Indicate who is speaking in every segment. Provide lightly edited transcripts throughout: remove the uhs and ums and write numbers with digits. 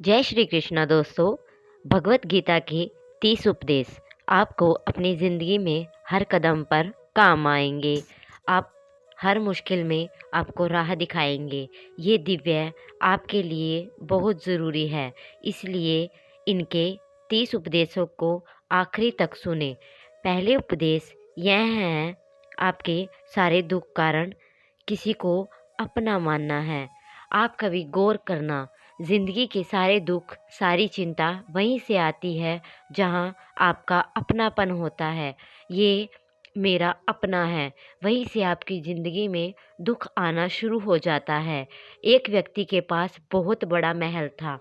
Speaker 1: जय श्री कृष्णा दोस्तों। भगवत गीता के 30 उपदेश आपको अपनी ज़िंदगी में हर कदम पर काम आएंगे। आप हर मुश्किल में आपको राह दिखाएंगे। ये दिव्य आपके लिए बहुत ज़रूरी है, इसलिए इनके 30 उपदेशों को आखिरी तक सुने। पहले उपदेश यह है, आपके सारे दुख कारण किसी को अपना मानना है। आप कभी गौर करना, ज़िंदगी के सारे दुख, सारी चिंता वहीं से आती है जहाँ आपका अपनापन होता है। ये मेरा अपना है, वहीं से आपकी ज़िंदगी में दुख आना शुरू हो जाता है। एक व्यक्ति के पास बहुत बड़ा महल था।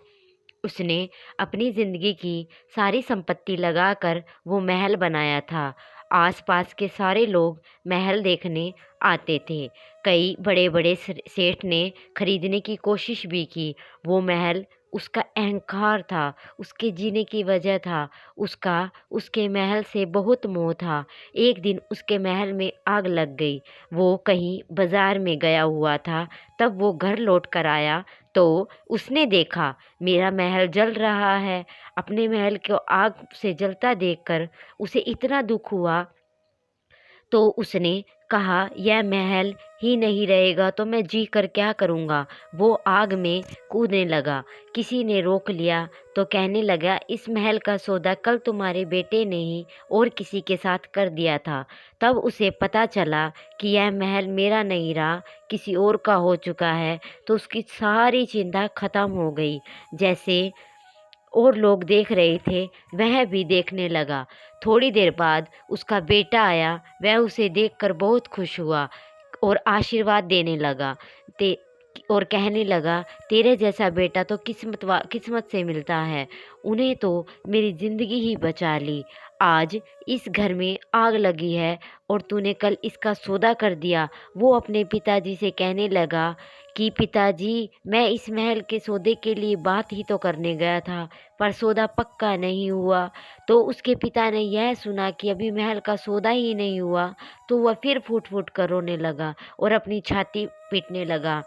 Speaker 1: उसने अपनी ज़िंदगी की सारी संपत्ति लगाकर वो महल बनाया था। आसपास के सारे लोग महल देखने आते थे। कई बड़े-बड़े सेठ ने खरीदने की कोशिश भी की। वो महल उसका अहंकार था, उसके जीने की वजह था, उसका उसके महल से बहुत मोह था। एक दिन उसके महल में आग लग गई। वो कहीं बाज़ार में गया हुआ था, तब वो घर लौट कर आया तो उसने देखा मेरा महल जल रहा है। अपने महल को आग से जलता देखकर उसे इतना दुख हुआ, तो उसने कहा यह महल ही नहीं रहेगा तो मैं जी कर क्या करूँगा। वो आग में कूदने लगा। किसी ने रोक लिया तो कहने लगा, इस महल का सौदा कल तुम्हारे बेटे ने ही और किसी के साथ कर दिया था। तब उसे पता चला कि यह महल मेरा नहीं रहा, किसी और का हो चुका है। तो उसकी सारी चिंता खत्म हो गई। जैसे और लोग देख रहे थे, वह भी देखने लगा। थोड़ी देर बाद उसका बेटा आया। वह उसे देखकर बहुत खुश हुआ और आशीर्वाद देने लगा ते और कहने लगा, तेरे जैसा बेटा तो किस्मत से मिलता है। उन्हें तो मेरी ज़िंदगी ही बचा ली। आज इस घर में आग लगी है और तूने कल इसका सौदा कर दिया। वो अपने पिताजी से कहने लगा कि पिताजी, मैं इस महल के सौदे के लिए बात ही तो करने गया था, पर सौदा पक्का नहीं हुआ। तो उसके पिता ने यह सुना कि अभी महल का सौदा ही नहीं हुआ, तो वह फिर फूट-फूट कर रोने लगा और अपनी छाती पीटने लगा।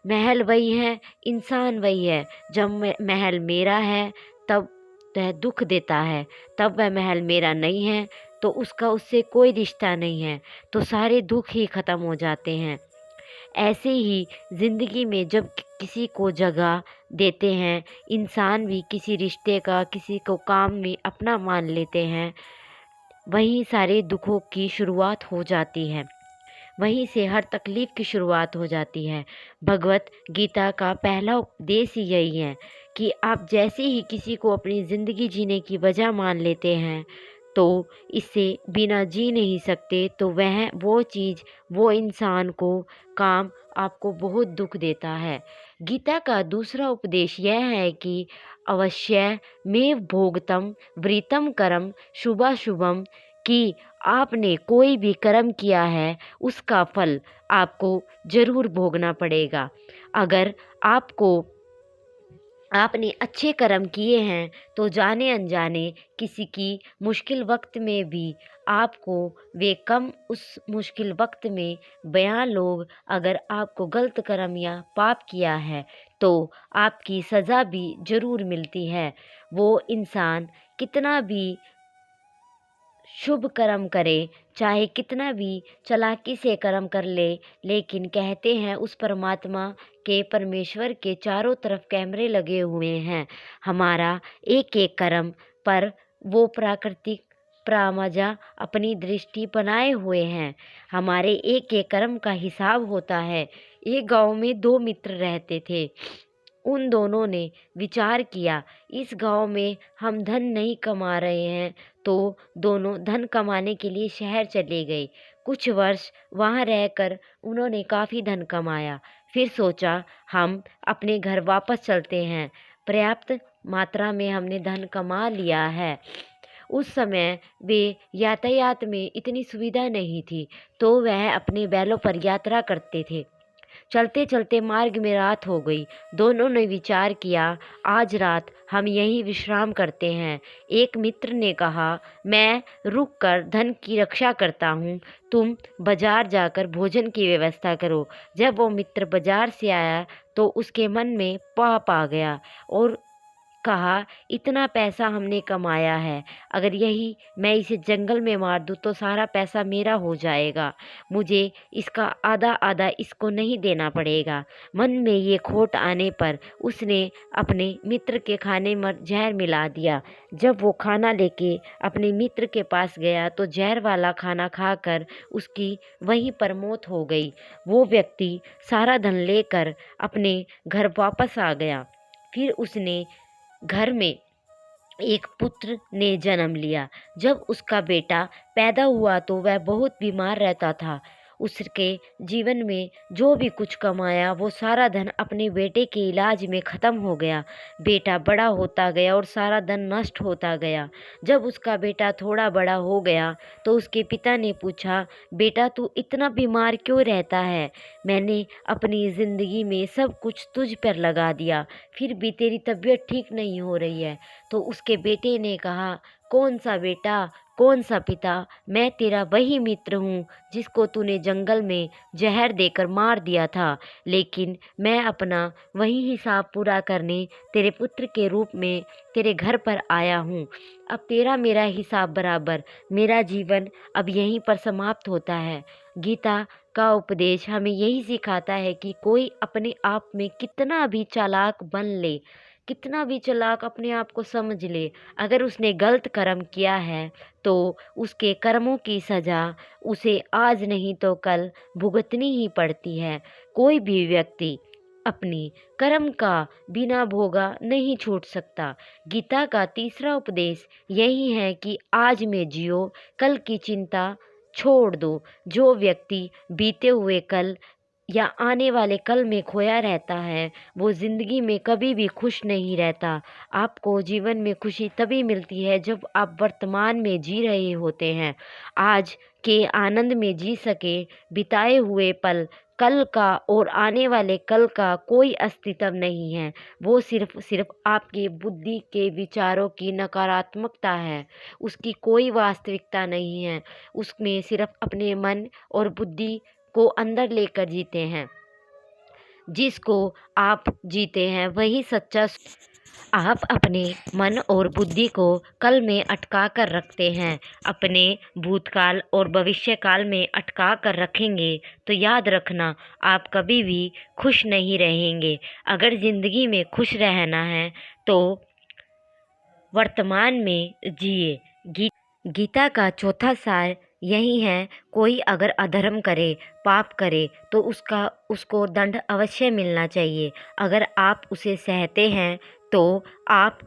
Speaker 1: महल वही है, इंसान वही है। जब महल मेरा है तब वह दुख देता है, तब वह महल मेरा नहीं है तो उसका उससे कोई रिश्ता नहीं है, तो सारे दुख ही ख़त्म हो जाते हैं। ऐसे ही ज़िंदगी में जब किसी को जगह देते हैं, इंसान भी किसी रिश्ते का, किसी को काम में अपना मान लेते हैं, वहीं सारे दुखों की शुरुआत हो जाती है। वहीं से हर तकलीफ़ की शुरुआत हो जाती है। भगवत गीता का पहला उपदेश ही यही है कि आप जैसे ही किसी को अपनी ज़िंदगी जीने की वजह मान लेते हैं, तो इससे बिना जी नहीं सकते, तो वह वो चीज़, वो इंसान को, काम आपको बहुत दुख देता है। गीता का दूसरा उपदेश यह है कि अवश्यमेव भोक्तुं वृत्तं कर्म शुभाशुभम्, कि आपने कोई भी कर्म किया है उसका फल आपको ज़रूर भोगना पड़ेगा। अगर आपने अच्छे कर्म किए हैं तो जाने अनजाने किसी की मुश्किल वक्त में भी आपको वे कम, उस मुश्किल वक्त में बयां लोग अगर आपको गलत कर्म या पाप किया है तो आपकी सज़ा भी ज़रूर मिलती है। वो इंसान कितना भी शुभ कर्म करे, चाहे कितना भी चालाकी से कर्म कर ले, लेकिन कहते हैं उस परमात्मा के, परमेश्वर के चारों तरफ कैमरे लगे हुए हैं हमारा एक एक कर्म पर। वो प्राकृतिक प्रामाजा अपनी दृष्टि बनाए हुए हैं। हमारे एक एक कर्म का हिसाब होता है। एक गांव में दो मित्र रहते थे। उन दोनों ने विचार किया, इस गांव में हम धन नहीं कमा रहे हैं, तो दोनों धन कमाने के लिए शहर चले गए। कुछ वर्ष वहाँ रहकर उन्होंने काफ़ी धन कमाया। फिर सोचा, हम अपने घर वापस चलते हैं, पर्याप्त मात्रा में हमने धन कमा लिया है। उस समय वे यातायात में इतनी सुविधा नहीं थी, तो वह अपने बैलों पर यात्रा करते थे। चलते चलते मार्ग में रात हो गई। दोनों ने विचार किया, आज रात हम यहीं विश्राम करते हैं। एक मित्र ने कहा, मैं रुक कर धन की रक्षा करता हूँ, तुम बाजार जाकर भोजन की व्यवस्था करो। जब वो मित्र बाजार से आया तो उसके मन में पाप आ गया और कहा, इतना पैसा हमने कमाया है, अगर यही मैं इसे जंगल में मार दूँ तो सारा पैसा मेरा हो जाएगा, मुझे इसका आधा आधा इसको नहीं देना पड़ेगा। मन में ये खोट आने पर उसने अपने मित्र के खाने में जहर मिला दिया। जब वो खाना लेके अपने मित्र के पास गया तो जहर वाला खाना खाकर उसकी वहीं पर मौत हो गई। वो व्यक्ति सारा धन लेकर अपने घर वापस आ गया। फिर उसने घर में एक पुत्र ने जन्म लिया। जब उसका बेटा पैदा हुआ तो वह बहुत बीमार रहता था। उसके जीवन में जो भी कुछ कमाया वो सारा धन अपने बेटे के इलाज में ख़त्म हो गया। बेटा बड़ा होता गया और सारा धन नष्ट होता गया। जब उसका बेटा थोड़ा बड़ा हो गया तो उसके पिता ने पूछा, बेटा तू इतना बीमार क्यों रहता है? मैंने अपनी ज़िंदगी में सब कुछ तुझ पर लगा दिया, फिर भी तेरी तबीयत ठीक नहीं हो रही है। तो उसके बेटे ने कहा, कौन सा बेटा, कौन सा पिता, मैं तेरा वही मित्र हूँ जिसको तूने जंगल में जहर देकर मार दिया था, लेकिन मैं अपना वही हिसाब पूरा करने तेरे पुत्र के रूप में तेरे घर पर आया हूँ। अब तेरा मेरा हिसाब बराबर, मेरा जीवन अब यहीं पर समाप्त होता है। गीता का उपदेश हमें यही सिखाता है कि कोई अपने आप में कितना भी चालाक बन ले, कितना भी चालाक अपने आप को समझ ले, अगर उसने गलत कर्म किया है तो उसके कर्मों की सज़ा उसे आज नहीं तो कल भुगतनी ही पड़ती है। कोई भी व्यक्ति अपनी कर्म का बिना भोगा नहीं छूट सकता। गीता का तीसरा उपदेश यही है कि आज में जियो, कल की चिंता छोड़ दो। जो व्यक्ति बीते हुए कल या आने वाले कल में खोया रहता है वो ज़िंदगी में कभी भी खुश नहीं रहता। आपको जीवन में खुशी तभी मिलती है जब आप वर्तमान में जी रहे होते हैं। आज के आनंद में जी सके, बिताए हुए पल कल का और आने वाले कल का कोई अस्तित्व नहीं है। वो सिर्फ आपकी बुद्धि के विचारों की नकारात्मकता है, उसकी कोई वास्तविकता नहीं है। उसमें सिर्फ अपने मन और बुद्धि को अंदर लेकर जीते हैं। जिसको आप जीते हैं वही सच्चा आप अपने मन और बुद्धि को कल में अटका कर रखते हैं, अपने भूतकाल और भविष्यकाल में अटका कर रखेंगे तो याद रखना आप कभी भी खुश नहीं रहेंगे। अगर ज़िंदगी में खुश रहना है तो वर्तमान में जिए। गीता का चौथा सार यही है, कोई अगर अधर्म करे, पाप करे तो उसको दंड अवश्य मिलना चाहिए। अगर आप उसे सहते हैं तो आप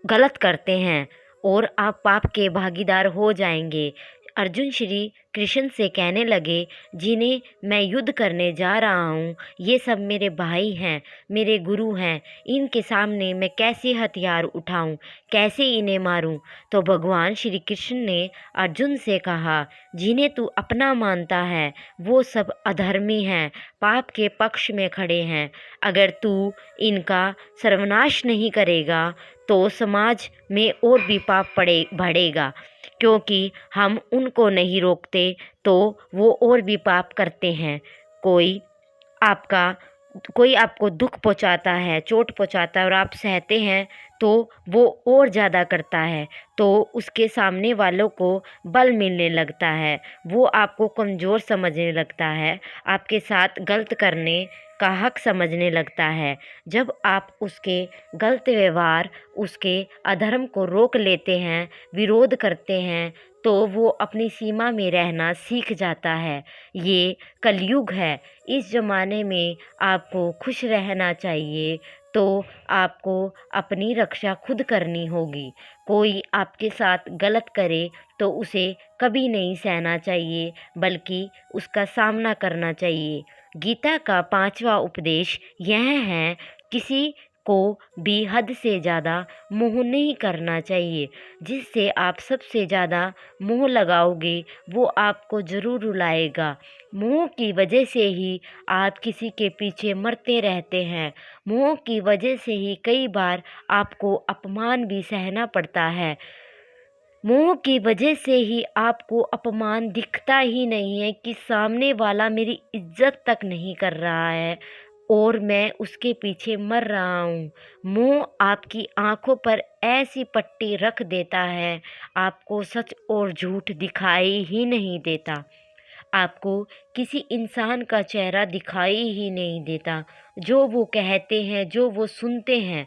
Speaker 1: गलत करते हैं और आप पाप के भागीदार हो जाएंगे। अर्जुन श्री कृष्ण से कहने लगे, जिन्हें मैं युद्ध करने जा रहा हूँ ये सब मेरे भाई हैं, मेरे गुरु हैं, इनके सामने मैं कैसे हथियार उठाऊँ, कैसे इन्हें मारूँ? तो भगवान श्री कृष्ण ने अर्जुन से कहा, जिन्हें तू अपना मानता है वो सब अधर्मी हैं, पाप के पक्ष में खड़े हैं। अगर तू इनका सर्वनाश नहीं करेगा तो समाज में और भी पाप बढ़ेगा, क्योंकि हम उनको नहीं रोकते तो वो और भी पाप करते हैं। कोई आपका कोई आपको दुख पहुंचाता है, चोट पहुंचाता है और आप सहते हैं तो वो और ज़्यादा करता है, तो उसके सामने वालों को बल मिलने लगता है, वो आपको कमज़ोर समझने लगता है, आपके साथ गलत करने का हक समझने लगता है। जब आप उसके गलत व्यवहार, उसके अधर्म को रोक लेते हैं, विरोध करते हैं, तो वो अपनी सीमा में रहना सीख जाता है। ये कलयुग है। इस ज़माने में आपको खुश रहना चाहिए तो आपको अपनी रक्षा खुद करनी होगी। कोई आपके साथ गलत करे तो उसे कभी नहीं सहना चाहिए, बल्कि उसका सामना करना चाहिए। गीता का पांचवा उपदेश यह है, किसी को भी हद से ज़्यादा मोह नहीं करना चाहिए। जिससे आप सबसे ज़्यादा मोह लगाओगे वो आपको ज़रूर रुलाएगा। मोह की वजह से ही आप किसी के पीछे मरते रहते हैं। मोह की वजह से ही कई बार आपको अपमान भी सहना पड़ता है। मोह की वजह से ही आपको अपमान दिखता ही नहीं है कि सामने वाला मेरी इज्जत तक नहीं कर रहा है, और मैं उसके पीछे मर रहा हूँ। मोह आपकी आँखों पर ऐसी पट्टी रख देता है, आपको सच और झूठ दिखाई ही नहीं देता। आपको किसी इंसान का चेहरा दिखाई ही नहीं देता। जो वो कहते हैं, जो वो सुनते हैं,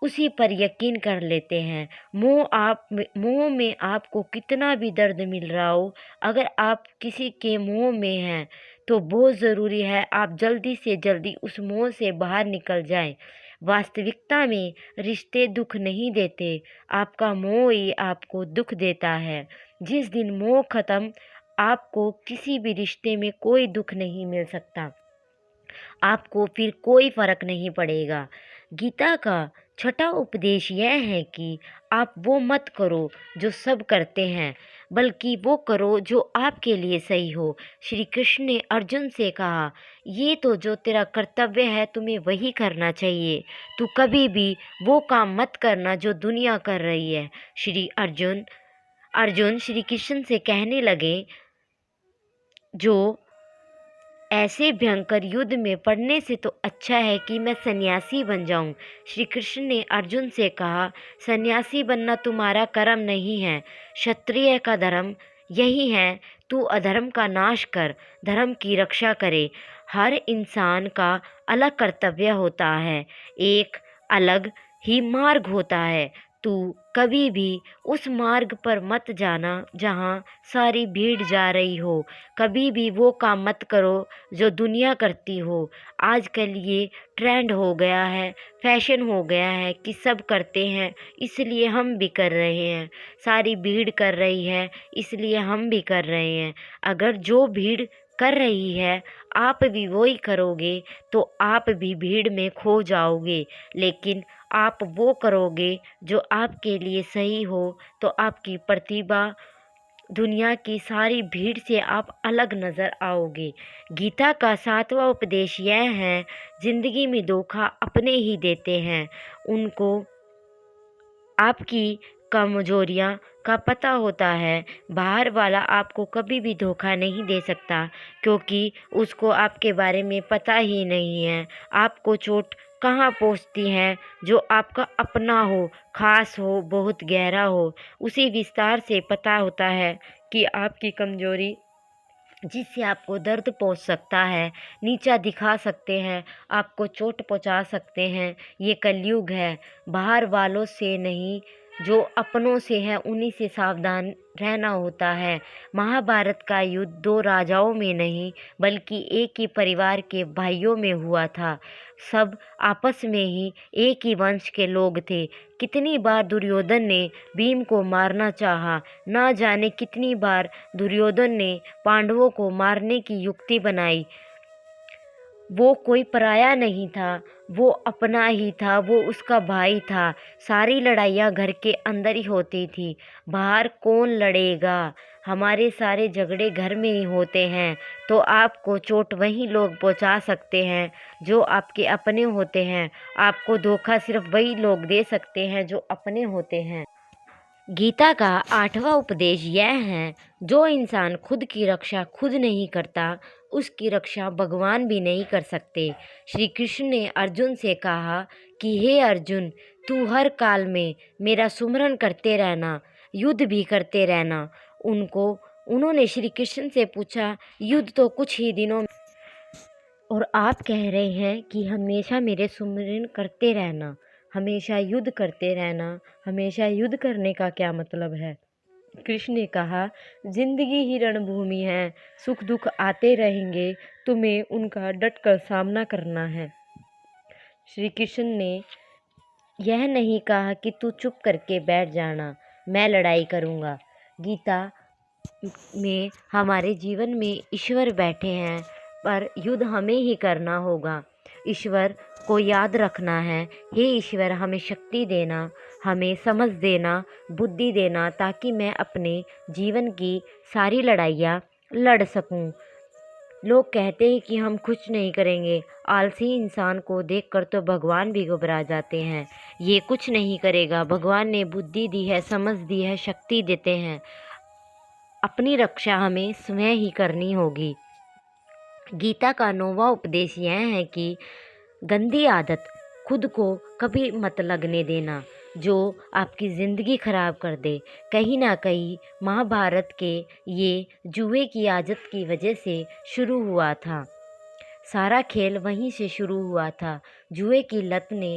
Speaker 1: उसी पर यकीन कर लेते हैं। मोह में आपको कितना भी दर्द मिल रहा हो, अगर आप किसी के मोह में हैं तो बहुत ज़रूरी है आप जल्दी से जल्दी उस मोह से बाहर निकल जाएं। वास्तविकता में रिश्ते दुख नहीं देते, आपका मोह ही आपको दुख देता है। जिस दिन मोह खत्म, आपको किसी भी रिश्ते में कोई दुख नहीं मिल सकता, आपको फिर कोई फर्क नहीं पड़ेगा। गीता का छठा उपदेश यह है कि आप वो मत करो जो सब करते हैं, बल्कि वो करो जो आपके लिए सही हो। श्री कृष्ण ने अर्जुन से कहा, ये तो जो तेरा कर्तव्य है तुम्हें वही करना चाहिए। तू कभी भी वो काम मत करना जो दुनिया कर रही है। अर्जुन श्री कृष्ण से कहने लगे, जो ऐसे भयंकर युद्ध में पड़ने से तो अच्छा है कि मैं सन्यासी बन जाऊं। श्री कृष्ण ने अर्जुन से कहा, सन्यासी बनना तुम्हारा कर्म नहीं है, क्षत्रिय का धर्म यही है। तू अधर्म का नाश कर, धर्म की रक्षा करे। हर इंसान का अलग कर्तव्य होता है, एक अलग ही मार्ग होता है। तू कभी भी उस मार्ग पर मत जाना जहाँ सारी भीड़ जा रही हो। कभी भी वो काम मत करो जो दुनिया करती हो। आजकल ये ट्रेंड हो गया है, फैशन हो गया है कि सब करते हैं इसलिए हम भी कर रहे हैं, सारी भीड़ कर रही है इसलिए हम भी कर रहे हैं। अगर जो भीड़ कर रही है आप भी वही करोगे तो आप भी भीड़ में खो जाओगे। लेकिन आप वो करोगे जो आपके लिए सही हो तो आपकी प्रतिभा दुनिया की सारी भीड़ से आप अलग नज़र आओगे। गीता का सातवां उपदेश यह है, जिंदगी में धोखा अपने ही देते हैं, उनको आपकी कमजोरियां का पता होता है। बाहर वाला आपको कभी भी धोखा नहीं दे सकता, क्योंकि उसको आपके बारे में पता ही नहीं है आपको चोट कहाँ पहुँचती है। जो आपका अपना हो, खास हो, बहुत गहरा हो, उसी विस्तार से पता होता है कि आपकी कमजोरी जिससे आपको दर्द पहुंच सकता है, नीचा दिखा सकते हैं, आपको चोट पहुंचा सकते हैं। ये कलयुग है, बाहर वालों से नहीं, जो अपनों से है उन्हीं से सावधान रहना होता है। महाभारत का युद्ध दो राजाओं में नहीं बल्कि एक ही परिवार के भाइयों में हुआ था। सब आपस में ही एक ही वंश के लोग थे। कितनी बार दुर्योधन ने भीम को मारना चाहा, ना जाने कितनी बार दुर्योधन ने पांडवों को मारने की युक्ति बनाई। वो कोई पराया नहीं था, वो अपना ही था, वो उसका भाई था। सारी लड़ाइयाँ घर के अंदर ही होती थी, बाहर कौन लड़ेगा। हमारे सारे झगड़े घर में ही होते हैं, तो आपको चोट वही लोग पहुंचा सकते हैं जो आपके अपने होते हैं। आपको धोखा सिर्फ वही लोग दे सकते हैं जो अपने होते हैं। गीता का आठवां उपदेश यह है, जो इंसान खुद की रक्षा खुद नहीं करता उसकी रक्षा भगवान भी नहीं कर सकते। श्री कृष्ण ने अर्जुन से कहा कि हे अर्जुन, तू हर काल में मेरा सुमरन करते रहना, युद्ध भी करते रहना। उन्होंने श्री कृष्ण से पूछा, युद्ध तो कुछ ही दिनों और आप कह रहे हैं कि हमेशा मेरे सुमिरन करते रहना, हमेशा युद्ध करते रहना, हमेशा युद्ध करने का क्या मतलब है? कृष्ण ने कहा, जिंदगी ही रणभूमि है, सुख दुख आते रहेंगे, तुम्हें उनका डटकर सामना करना है। श्री कृष्ण ने यह नहीं कहा कि तू चुप करके बैठ जाना, मैं लड़ाई करूँगा। गीता में हमारे जीवन में ईश्वर बैठे हैं, पर युद्ध हमें ही करना होगा। ईश्वर को याद रखना है, हे ईश्वर हमें शक्ति देना, हमें समझ देना, बुद्धि देना, ताकि मैं अपने जीवन की सारी लड़ाइयाँ लड़ सकूं। लोग कहते हैं कि हम कुछ नहीं करेंगे, आलसी इंसान को देखकर तो भगवान भी घबरा जाते हैं। ये कुछ नहीं करेगा, भगवान ने बुद्धि दी है, समझ दी है, शक्ति देते हैं। अपनी रक्षा हमें स्वयं ही करनी होगी। गीता का 9वां उपदेश यह है कि गंदी आदत खुद को कभी मत लगने देना जो आपकी ज़िंदगी ख़राब कर दे। कहीं ना कहीं महाभारत के ये जुए की आदत की वजह से शुरू हुआ था। सारा खेल वहीं से शुरू हुआ था। जुए की लत ने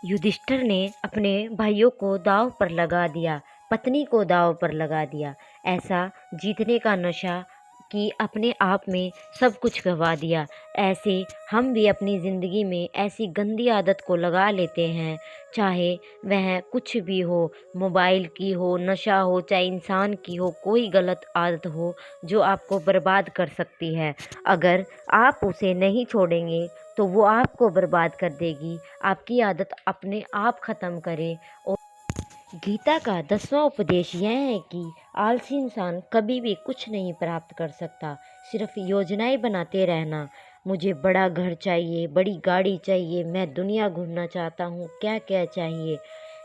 Speaker 1: युधिष्ठिर ने अपने भाइयों को दांव पर लगा दिया, पत्नी को दांव पर लगा दिया। ऐसा जीतने का नशा कि अपने आप में सब कुछ गंवा दिया। ऐसे हम भी अपनी ज़िंदगी में ऐसी गंदी आदत को लगा लेते हैं, चाहे वह कुछ भी हो, मोबाइल की हो, नशा हो, चाहे इंसान की हो, कोई गलत आदत हो जो आपको बर्बाद कर सकती है। अगर आप उसे नहीं छोड़ेंगे तो वो आपको बर्बाद कर देगी। आपकी आदत अपने आप ख़त्म करे। और गीता का 10वां उपदेश यह है कि आलसी इंसान कभी भी कुछ नहीं प्राप्त कर सकता, सिर्फ योजनाएं बनाते रहना। मुझे बड़ा घर चाहिए, बड़ी गाड़ी चाहिए, मैं दुनिया घूमना चाहता हूँ, क्या क्या चाहिए,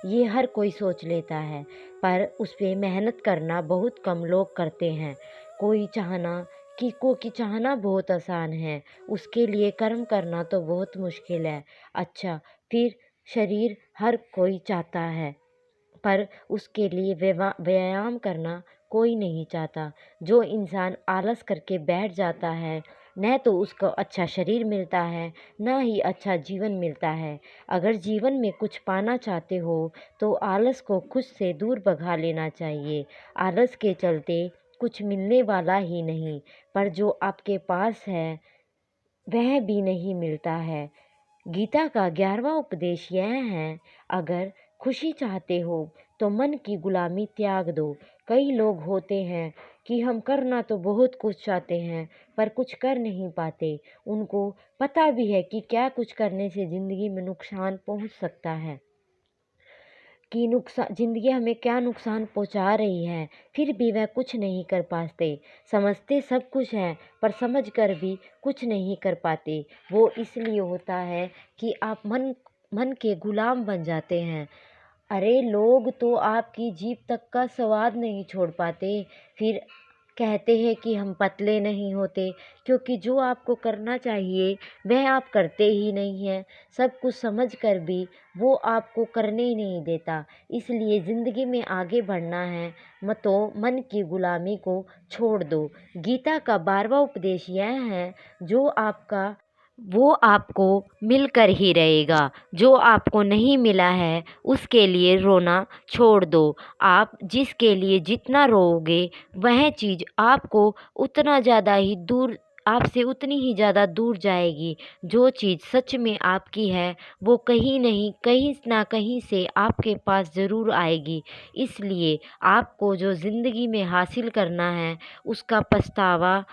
Speaker 1: ये हर कोई सोच लेता है, पर उस पर मेहनत करना बहुत कम लोग करते हैं। कोई चाहना बहुत आसान है, उसके लिए कर्म करना तो बहुत मुश्किल है। अच्छा, फिर शरीर हर कोई चाहता है, पर उसके लिए व्यायाम करना कोई नहीं चाहता। जो इंसान आलस करके बैठ जाता है, न तो उसको अच्छा शरीर मिलता है, ना ही अच्छा जीवन मिलता है। अगर जीवन में कुछ पाना चाहते हो तो आलस को खुद से दूर भगा लेना चाहिए। आलस के चलते कुछ मिलने वाला ही नहीं, पर जो आपके पास है वह भी नहीं मिलता है। गीता का 11वां उपदेश यह है, अगर खुशी चाहते हो तो मन की गुलामी त्याग दो। कई लोग होते हैं कि हम करना तो बहुत कुछ चाहते हैं पर कुछ कर नहीं पाते। उनको पता भी है कि क्या कुछ करने से ज़िंदगी में नुकसान पहुंच सकता है, कि ज़िंदगी हमें क्या नुकसान पहुंचा रही है, फिर भी वह कुछ नहीं कर पाते। समझते सब कुछ है पर समझ कर भी कुछ नहीं कर पाते। वो इसलिए होता है कि आप मन के गुलाम बन जाते हैं। अरे लोग तो आपकी जीभ तक का स्वाद नहीं छोड़ पाते, फिर कहते हैं कि हम पतले नहीं होते, क्योंकि जो आपको करना चाहिए वह आप करते ही नहीं हैं। सब कुछ समझ कर भी वो आपको करने ही नहीं देता। इसलिए ज़िंदगी में आगे बढ़ना है तो मन की गुलामी को छोड़ दो। गीता का 12वां उपदेश यह है, जो आपका वो आपको मिलकर ही रहेगा। जो आपको नहीं मिला है उसके लिए रोना छोड़ दो। आप जिसके लिए जितना रोओगे वह चीज़ आपको उतना ज़्यादा ही दूर आपसे उतनी ही ज़्यादा दूर जाएगी। जो चीज़ सच में आपकी है वो कहीं ना कहीं से आपके पास ज़रूर आएगी। इसलिए आपको जो ज़िंदगी में हासिल करना है उसका पछतावा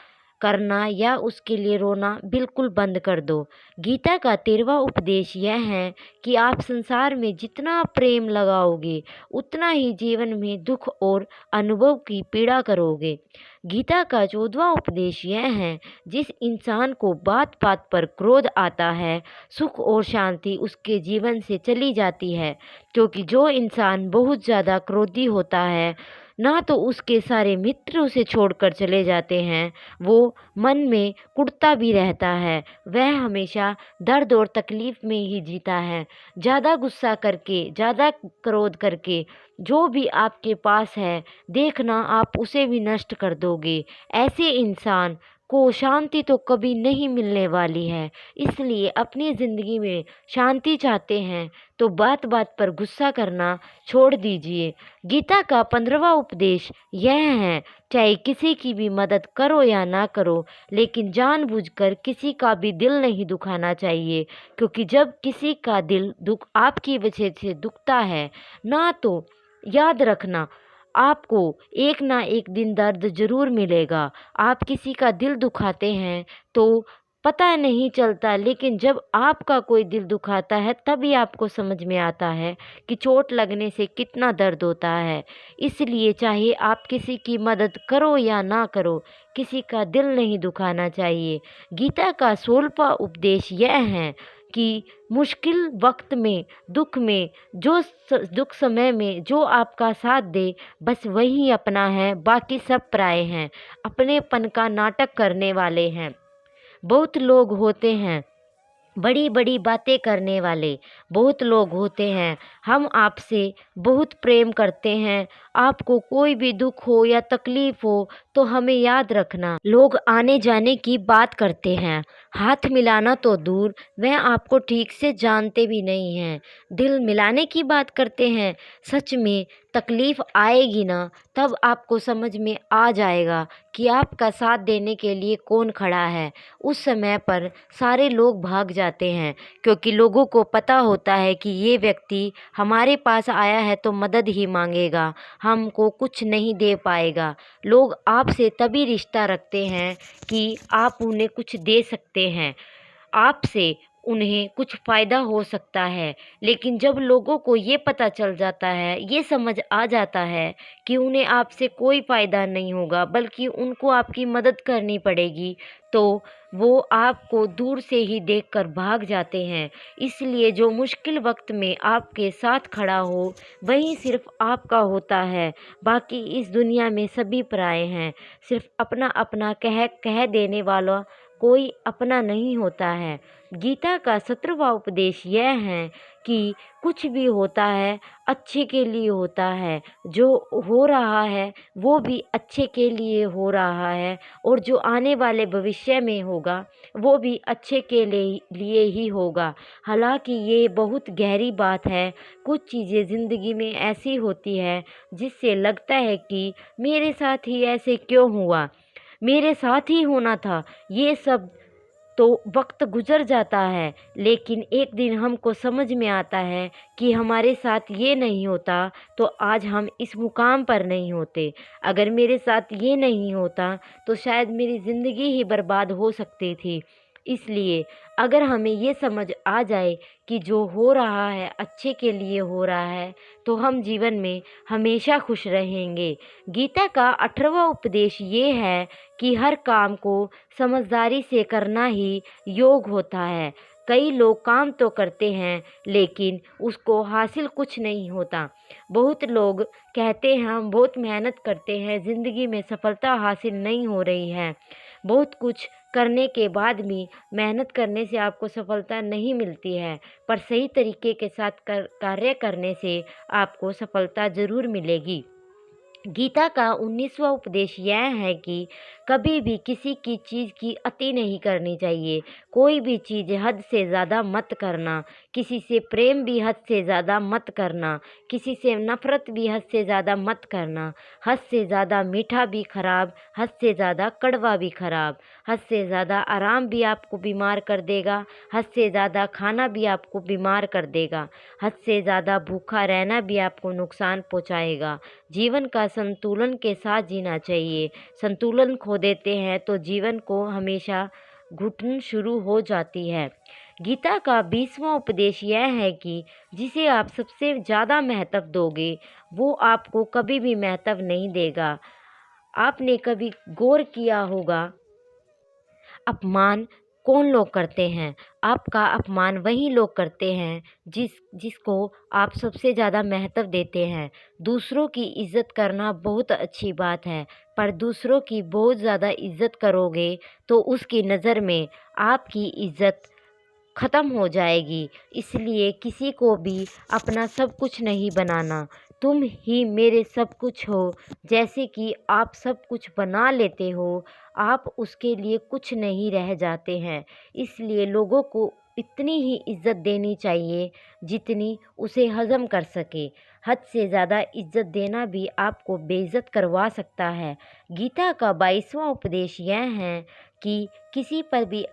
Speaker 1: करना या उसके लिए रोना बिल्कुल बंद कर दो। गीता का 13वां उपदेश यह है कि आप संसार में जितना प्रेम लगाओगे उतना ही जीवन में दुख और अनुभव की पीड़ा करोगे। गीता का 14वां उपदेश यह है, जिस इंसान को बात बात पर क्रोध आता है सुख और शांति उसके जीवन से चली जाती है, क्योंकि जो इंसान बहुत ज़्यादा क्रोधी होता है ना तो उसके सारे मित्र उसे छोड़कर चले जाते हैं, वो मन में कुढ़ता भी रहता है, वह हमेशा दर्द और तकलीफ में ही जीता है। ज़्यादा गुस्सा करके, ज़्यादा क्रोध करके जो भी आपके पास है देखना आप उसे भी नष्ट कर दोगे। ऐसे इंसान को शांति तो कभी नहीं मिलने वाली है। इसलिए अपनी ज़िंदगी में शांति चाहते हैं तो बात बात पर गुस्सा करना छोड़ दीजिए। गीता का 15वां उपदेश यह है, चाहे किसी की भी मदद करो या ना करो, लेकिन जानबूझकर किसी का भी दिल नहीं दुखाना चाहिए, क्योंकि जब किसी का दिल आपकी वजह से दुखता है ना, तो याद रखना आपको एक ना एक दिन दर्द ज़रूर मिलेगा। आप किसी का दिल दुखाते हैं तो पता नहीं चलता, लेकिन जब आपका कोई दिल दुखाता है तभी आपको समझ में आता है कि चोट लगने से कितना दर्द होता है। इसलिए चाहे आप किसी की मदद करो या ना करो, किसी का दिल नहीं दुखाना चाहिए। गीता का 16वां उपदेश यह है कि मुश्किल वक्त में, दुख में, दुख समय में जो आपका साथ दे बस वही अपना है, बाकी सब पराए हैं, अपनेपन का नाटक करने वाले हैं। बहुत लोग होते हैं बड़ी बड़ी बातें करने वाले बहुत लोग होते हैं। हम आपसे बहुत प्रेम करते हैं। आपको कोई भी दुख हो या तकलीफ हो तो हमें याद रखना। लोग आने जाने की बात करते हैं, हाथ मिलाना तो दूर, वह आपको ठीक से जानते भी नहीं हैं। दिल मिलाने की बात करते हैं। सच में तकलीफ आएगी ना, तब आपको समझ में आ जाएगा कि आपका साथ देने के लिए कौन खड़ा है। उस समय पर सारे लोग भाग जाते हैं, क्योंकि लोगों को पता होता है कि ये व्यक्ति हमारे पास आया है तो मदद ही मांगेगा, हमको कुछ नहीं दे पाएगा। लोग आपसे तभी रिश्ता रखते हैं कि आप उन्हें कुछ दे सकते हैं, आपसे उन्हें कुछ फ़ायदा हो सकता है। लेकिन जब लोगों को ये पता चल जाता है, ये समझ आ जाता है कि उन्हें आपसे कोई फ़ायदा नहीं होगा, बल्कि उनको आपकी मदद करनी पड़ेगी, तो वो आपको दूर से ही देखकर भाग जाते हैं। इसलिए जो मुश्किल वक़्त में आपके साथ खड़ा हो, वही सिर्फ़ आपका होता है। बाकी इस दुनिया में सभी पराए हैं। सिर्फ़ अपना-अपना कह कह देने वाला कोई अपना नहीं होता है। गीता का 17वां उपदेश यह है कि कुछ भी होता है अच्छे के लिए होता है। जो हो रहा है वो भी अच्छे के लिए हो रहा है, और जो आने वाले भविष्य में होगा वो भी अच्छे के लिए ही होगा। हालांकि ये बहुत गहरी बात है। कुछ चीज़ें ज़िंदगी में ऐसी होती है जिससे लगता है कि मेरे साथ ही ऐसे क्यों हुआ, मेरे साथ ही होना था ये सब। तो वक्त गुजर जाता है, लेकिन एक दिन हमको समझ में आता है कि हमारे साथ ये नहीं होता तो आज हम इस मुकाम पर नहीं होते। अगर मेरे साथ ये नहीं होता तो शायद मेरी ज़िंदगी ही बर्बाद हो सकती थी। इसलिए अगर हमें ये समझ आ जाए कि जो हो रहा है अच्छे के लिए हो रहा है, तो हम जीवन में हमेशा खुश रहेंगे। गीता का 18वां उपदेश ये है कि हर काम को समझदारी से करना ही योग होता है। कई लोग काम तो करते हैं लेकिन उसको हासिल कुछ नहीं होता। बहुत लोग कहते हैं हम बहुत मेहनत करते हैं, ज़िंदगी में सफलता हासिल नहीं हो रही है। बहुत कुछ करने के बाद भी मेहनत करने से आपको सफलता नहीं मिलती है, पर सही तरीके के साथ कार्य करने से आपको सफलता ज़रूर मिलेगी। गीता का 19वां उपदेश यह है कि कभी भी किसी की चीज़ की अति नहीं करनी चाहिए। कोई भी चीज़ हद से ज़्यादा मत करना। किसी से प्रेम भी हद से ज़्यादा मत करना। किसी से नफ़रत भी हद से ज़्यादा मत करना। हद से ज़्यादा मीठा भी खराब, हद से ज़्यादा कड़वा भी खराब। हद से ज़्यादा आराम भी आपको बीमार कर देगा, हद से ज़्यादा खाना भी आपको बीमार कर देगा। हद से ज़्यादा भूखा रहना भी आपको नुकसान पहुँचाएगा। जीवन का संतुलन के साथ जीना चाहिए। संतुलन खो देते हैं तो जीवन को हमेशा घुटन शुरू हो जाती है। गीता का 20वां उपदेश यह है कि जिसे आप सबसे ज़्यादा महत्व दोगे वो आपको कभी भी महत्व नहीं देगा। आपने कभी गौर किया होगा अपमान कौन लोग करते हैं? आपका अपमान वही लोग करते हैं जिसको आप सबसे ज़्यादा महत्व देते हैं। दूसरों की इज़्ज़त करना बहुत अच्छी बात है, पर दूसरों की बहुत ज़्यादा इज़्ज़त करोगे तो उसकी नज़र में आपकी इज़्ज़त ख़त्म हो जाएगी। इसलिए किसी को भी अपना सब कुछ नहीं बनाना। तुम ही मेरे सब कुछ हो। जैसे कि आप सब कुछ बना लेते हो, आप उसके लिए कुछ नहीं रह जाते हैं। इसलिए लोगों को इतनी ही इज़्ज़त देनी चाहिए जितनी उसे हज़म कर सके। हद से ज़्यादा इज़्ज़त देना भी आपको बेइज़्ज़त करवा सकता है। गीता का 22वां उपदेश यह है कि किसी पर भी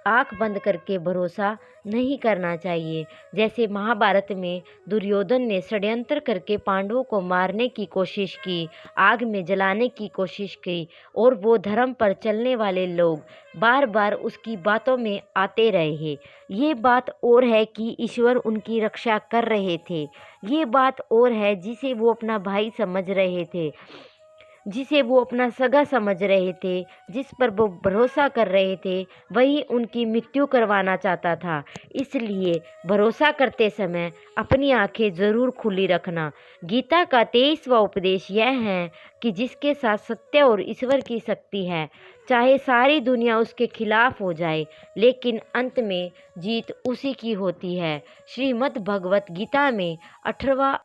Speaker 1: आँख बंद करके भरोसा नहीं करना चाहिए। जैसे महाभारत में दुर्योधन ने षड्यंत्र करके पांडवों को मारने की कोशिश की, आग में जलाने की कोशिश की, और वो धर्म पर चलने वाले लोग बार बार उसकी बातों में आते रहे। ये बात और है कि ईश्वर उनकी रक्षा कर रहे थे, ये बात और है जिसे वो अपना भाई समझ रहे थे। जिसे वो अपना सगा समझ रहे थे, जिस पर वो भरोसा कर रहे थे, वही उनकी मृत्यु करवाना चाहता था। इसलिए भरोसा करते समय अपनी आंखें ज़रूर खुली रखना। गीता का 23वां उपदेश यह है कि जिसके साथ सत्य और ईश्वर की शक्ति है, चाहे सारी दुनिया उसके खिलाफ हो जाए, लेकिन अंत में जीत उसी की होती है। श्रीमद् भगवत गीता में 18वां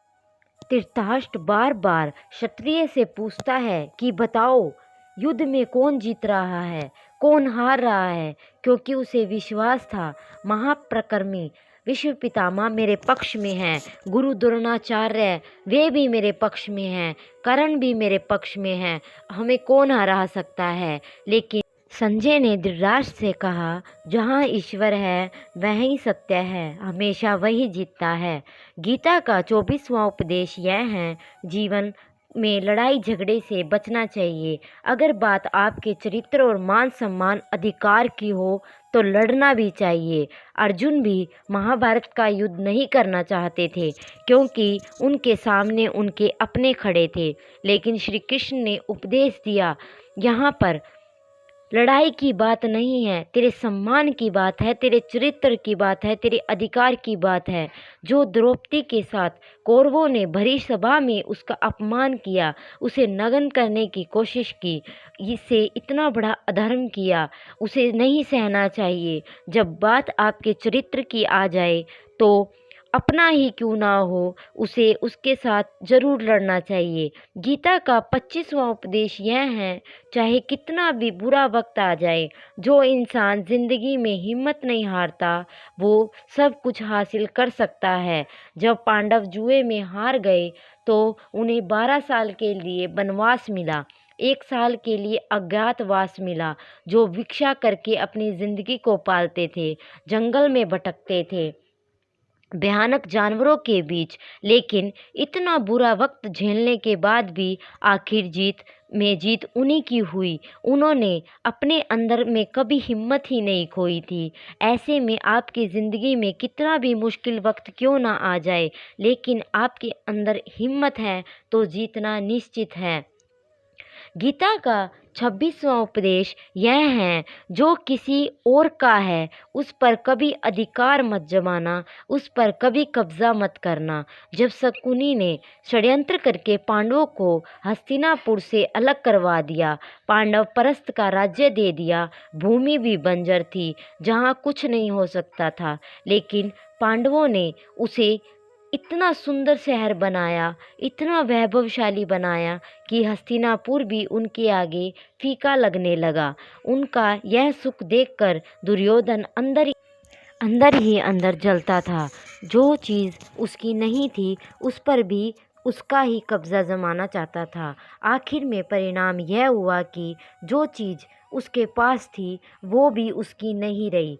Speaker 1: धृतराष्ट्र बार बार क्षत्रिय से पूछता है कि बताओ, युद्ध में कौन जीत रहा है, कौन हार रहा है, क्योंकि उसे विश्वास था महाप्रकर्मी विश्व पितामह मेरे पक्ष में हैं, गुरु द्रोणाचार्य वे भी मेरे पक्ष में हैं, कर्ण भी मेरे पक्ष में हैं, हमें कौन हरा सकता है। लेकिन संजय ने धृतराष्ट्र से कहा, जहाँ ईश्वर है वहीं सत्य है, हमेशा वही जीतता है। गीता का 24वां उपदेश यह है, जीवन में लड़ाई झगड़े से बचना चाहिए। अगर बात आपके चरित्र और मान सम्मान अधिकार की हो तो लड़ना भी चाहिए। अर्जुन भी महाभारत का युद्ध नहीं करना चाहते थे, क्योंकि उनके सामने उनके अपने खड़े थे। लेकिन श्री कृष्ण ने उपदेश दिया, यहाँ पर लड़ाई की बात नहीं है, तेरे सम्मान की बात है, तेरे चरित्र की बात है, तेरे अधिकार की बात है। जो द्रौपदी के साथ कौरवों ने भरी सभा में उसका अपमान किया, उसे नग्न करने की कोशिश की, इसे इतना बड़ा अधर्म किया, उसे नहीं सहना चाहिए। जब बात आपके चरित्र की आ जाए तो अपना ही क्यों ना हो, उसे उसके साथ जरूर लड़ना चाहिए। गीता का 25वां उपदेश यह है, चाहे कितना भी बुरा वक्त आ जाए, जो इंसान जिंदगी में हिम्मत नहीं हारता वो सब कुछ हासिल कर सकता है। जब पांडव जुए में हार गए तो उन्हें 12 साल के लिए वनवास मिला, 1 साल के लिए अज्ञातवास मिला। जो भिक्षा करके अपनी जिंदगी को पालते थे, जंगल में भटकते थे, भयानक जानवरों के बीच, लेकिन इतना बुरा वक्त झेलने के बाद भी आखिर जीत उन्हीं की हुई। उन्होंने अपने अंदर में कभी हिम्मत ही नहीं खोई थी। ऐसे में आपकी ज़िंदगी में कितना भी मुश्किल वक्त क्यों ना आ जाए, लेकिन आपके अंदर हिम्मत है तो जीतना निश्चित है। गीता का 26वां उपदेश यह है, जो किसी और का है उस पर कभी अधिकार मत जमाना, उस पर कभी कब्जा मत करना। जब शकुनी ने षड्यंत्र करके पांडवों को हस्तिनापुर से अलग करवा दिया, पांडव परस्त का राज्य दे दिया, भूमि भी बंजर थी जहाँ कुछ नहीं हो सकता था, लेकिन पांडवों ने उसे इतना सुंदर शहर बनाया, इतना वैभवशाली बनाया कि हस्तिनापुर भी उनके आगे फीका लगने लगा। उनका यह सुख देखकर दुर्योधन अंदर जलता था। जो चीज़ उसकी नहीं थी उस पर भी उसका ही कब्जा जमाना चाहता था। आखिर में परिणाम यह हुआ कि जो चीज़ उसके पास थी वो भी उसकी नहीं रही।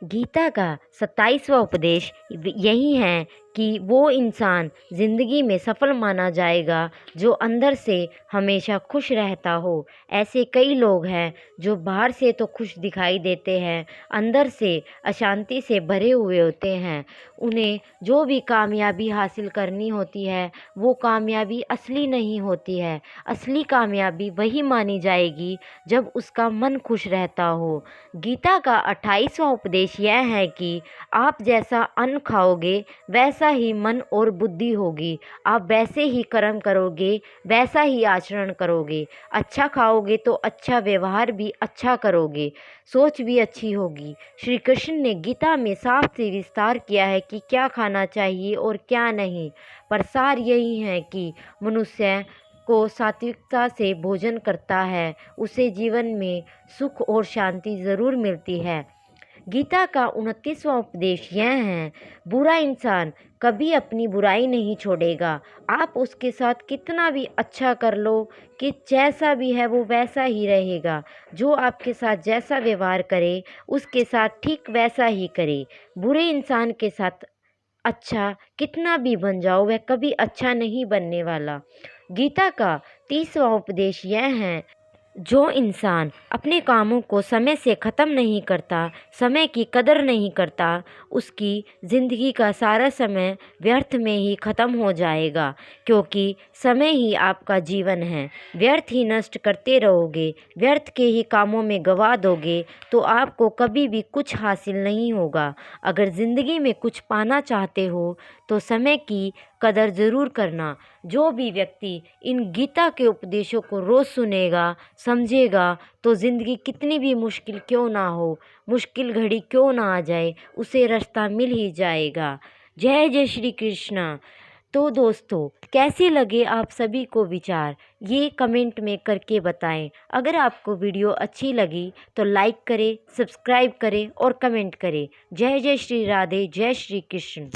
Speaker 1: गीता का 27वां उपदेश यही है कि वो इंसान ज़िंदगी में सफल माना जाएगा जो अंदर से हमेशा खुश रहता हो। ऐसे कई लोग हैं जो बाहर से तो खुश दिखाई देते हैं, अंदर से अशांति से भरे हुए होते हैं। उन्हें जो भी कामयाबी हासिल करनी होती है वो कामयाबी असली नहीं होती है। असली कामयाबी वही मानी जाएगी जब उसका मन खुश रहता हो। गीता का 28वां उपदेश यह है कि आप जैसा अन्न खाओगे वैसा ही मन और बुद्धि होगी। आप वैसे ही कर्म करोगे, वैसा ही आचरण करोगे। अच्छा खाओगे तो अच्छा व्यवहार भी अच्छा करोगे, सोच भी अच्छी होगी। श्री कृष्ण ने गीता में साफ से विस्तार किया है कि क्या खाना चाहिए और क्या नहीं, पर सार यही है कि मनुष्य को सात्विकता से भोजन करता है, उसे जीवन में सुख और शांति ज़रूर मिलती है। गीता का 29वां उपदेश यह है, बुरा इंसान कभी अपनी बुराई नहीं छोड़ेगा। आप उसके साथ कितना भी अच्छा कर लो कि जैसा भी है वो वैसा ही रहेगा। जो आपके साथ जैसा व्यवहार करे उसके साथ ठीक वैसा ही करे। बुरे इंसान के साथ अच्छा कितना भी बन जाओ वह कभी अच्छा नहीं बनने वाला। गीता का 30वां उपदेश यह है, जो इंसान अपने कामों को समय से ख़त्म नहीं करता, समय की कदर नहीं करता, उसकी ज़िंदगी का सारा समय व्यर्थ में ही ख़त्म हो जाएगा, क्योंकि समय ही आपका जीवन है। व्यर्थ ही नष्ट करते रहोगे, व्यर्थ के ही कामों में गवा दोगे तो आपको कभी भी कुछ हासिल नहीं होगा। अगर ज़िंदगी में कुछ पाना चाहते हो तो समय की कदर ज़रूर करना। जो भी व्यक्ति इन गीता के उपदेशों को रोज़ सुनेगा, समझेगा, तो ज़िंदगी कितनी भी मुश्किल क्यों ना हो, मुश्किल घड़ी क्यों ना आ जाए, उसे रास्ता मिल ही जाएगा। जय जय श्री कृष्णा। तो दोस्तों, कैसे लगे आप सभी को विचार, ये कमेंट में करके बताएं। अगर आपको वीडियो अच्छी लगी तो लाइक करें, सब्सक्राइब करें और कमेंट करें। जय जय श्री राधे, जय श्री कृष्ण।